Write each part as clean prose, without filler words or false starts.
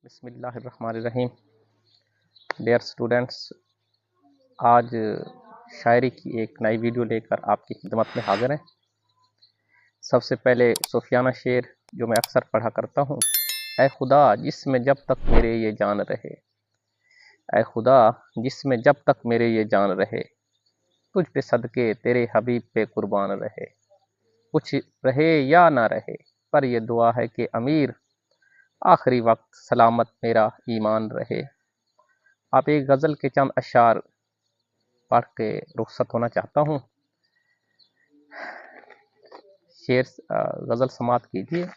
बिस्मिल्लाहिर्रहमानिर्रहीम। Dear students, आज शायरी की एक नई वीडियो लेकर आपकी खिदमत में हाजिर हैं। सबसे पहले सूफियाना शेर जो मैं अक्सर पढ़ा करता हूँ। ऐ खुदा जिसमें जब तक मेरे ये जान रहे, ऐ खुदा जिसमें जब तक मेरे ये जान रहे, तुझ पे सदके तेरे हबीब पे कुर्बान रहे। कुछ रहे या ना रहे, पर ये दुआ है कि अमीर आखिरी वक्त सलामत मेरा ईमान रहे। आप एक गज़ल के चंद अशार पढ़ के रुखसत होना चाहता हूँ। शेर गज़ल समात कीजिए।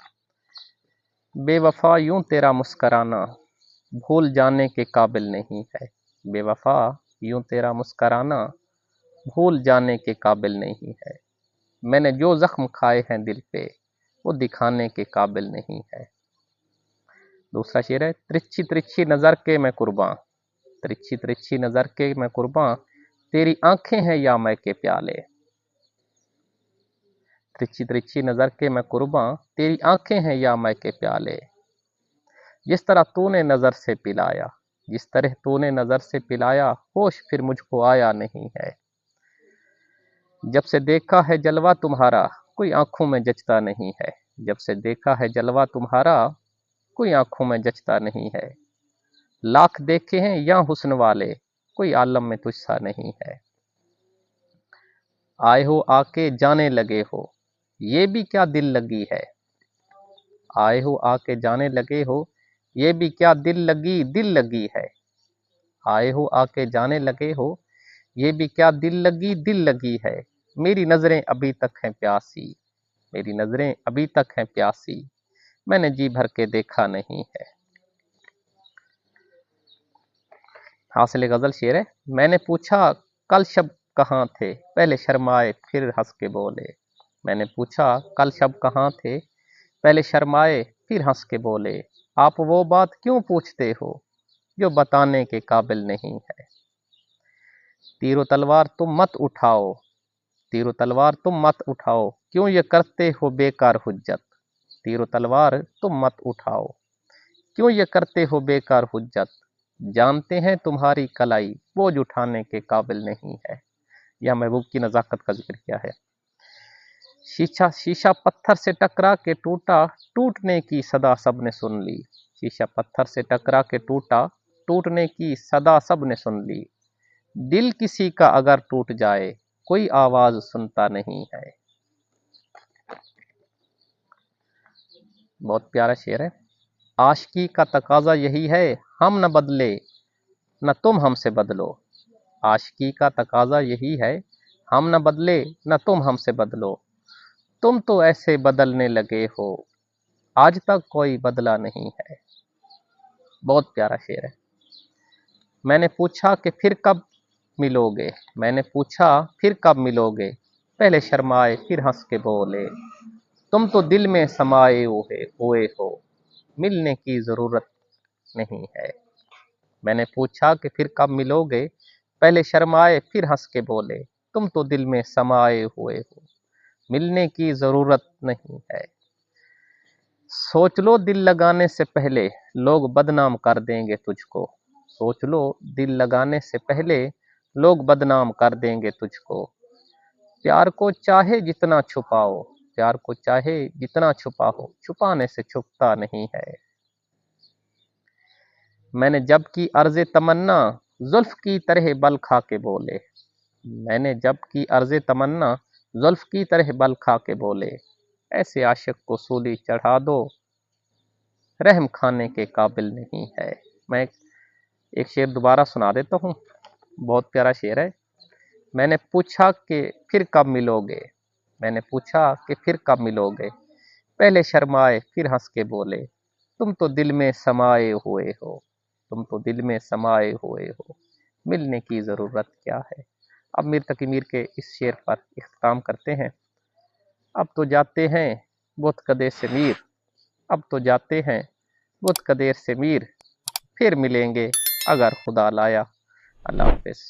बेवफा यूं तेरा मुस्कराना भूल जाने के काबिल नहीं है। बेवफा यूं तेरा मुस्कराना भूल जाने के काबिल नहीं है। मैंने जो ज़ख्म खाए हैं दिल पे वो दिखाने के काबिल नहीं है। दूसरा शेर है। तिरछी तिरछी नज़र के मैं कुर्बां, तिरछी तिरछी नज़र के मैं कुर्बां, तेरी आंखें हैं या मैं के प्याले। तिरछी तिरछी नज़र के मैं कुर्बां, तेरी आंखें हैं या मैं के प्याले। जिस तरह तूने नज़र से पिलाया, जिस तरह तूने नज़र से पिलाया, होश फिर मुझको आया नहीं है। जब से देखा है जलवा तुम्हारा कोई आंखों में जचता नहीं है। जब से देखा है जलवा तुम्हारा कोई आंखों में जचता नहीं है। लाख देखे हैं या हुस्न वाले कोई आलम में तुझसा नहीं है। आए हो आके जाने लगे हो ये भी क्या दिल लगी है। आए हो आके जाने लगे हो ये भी क्या दिल लगी है। आए हो आके जाने लगे हो ये भी क्या दिल लगी है। मेरी नजरें अभी तक हैं प्यासी, मेरी नजरें अभी तक हैं प्यासी, मैंने जी भर के देखा नहीं है। हासिल गजल शेर है। मैंने पूछा कल शब कहाँ थे, पहले शर्माए फिर हंस के बोले। मैंने पूछा कल शब कहाँ थे, पहले शर्माए फिर हंस के बोले। आप वो बात क्यों पूछते हो जो बताने के काबिल नहीं है। तीरो तलवार तुम मत उठाओ, तीरो तलवार तुम मत उठाओ, क्यों ये करते हो बेकार हुज्जत। तीरो तलवार तुम मत उठाओ, क्यों ये करते हो बेकार हुज्जत। जानते हैं तुम्हारी कलाई बोझ उठाने के काबिल नहीं है। यह महबूब की नज़ाकत का जिक्र किया है। शीशा शीशा पत्थर से टकरा के टूटा, टूटने की सदा सबने सुन ली। शीशा पत्थर से टकरा के टूटा, टूटने की सदा सबने सुन ली। दिल किसी का अगर टूट जाए कोई आवाज सुनता नहीं है। बहुत प्यारा शेर है। आशिकी का तकाजा यही है हम न बदले न तुम हमसे बदलो। आशिकी का तकाजा यही है हम न बदले न तुम हमसे बदलो। तुम तो ऐसे बदलने लगे हो आज तक कोई बदला नहीं है। बहुत प्यारा शेर है। मैंने पूछा कि फिर कब मिलोगे, मैंने पूछा फिर कब मिलोगे, पहले शर्माए फिर हंस के बोले। तुम तो दिल में समाये हुए हो मिलने की जरूरत नहीं है। मैंने पूछा कि फिर कब मिलोगे, पहले शर्माए फिर हंस के बोले। तुम तो दिल में समाये हुए हो मिलने की जरूरत नहीं है। सोच लो दिल लगाने से पहले लोग बदनाम कर देंगे तुझको। सोच लो दिल लगाने से पहले लोग बदनाम कर देंगे तुझको। प्यार को चाहे जितना छुपाओ, प्यार को चाहे जितना छुपाओ, छुपाने से छुपता नहीं है। मैंने जब की अर्ज़े तमन्ना जुल्फ की तरह बल खा के बोले। मैंने जब की अर्ज़े तमन्ना जुल्फ की तरह बल खा के बोले। ऐसे आशिक को सूली चढ़ा दो रहम खाने के काबिल नहीं है। मैं एक शेर दोबारा सुना देता हूँ। बहुत प्यारा शेर है। मैंने पूछा कि फिर कब मिलोगे, मैंने पूछा कि फिर कब मिलोगे, पहले शर्माए फिर हंस के बोले। तुम तो दिल में समाये हुए हो, तुम तो दिल में समाये हुए हो मिलने की ज़रूरत क्या है। अब मीर तकी मीर के इस शेर पर इख्तिताम करते हैं। अब तो जाते हैं बुत कदे से मीर, अब तो जाते हैं बुत कदेर से मीर, फिर मिलेंगे अगर खुदा लाया। अल्लाह हाफ़िज़।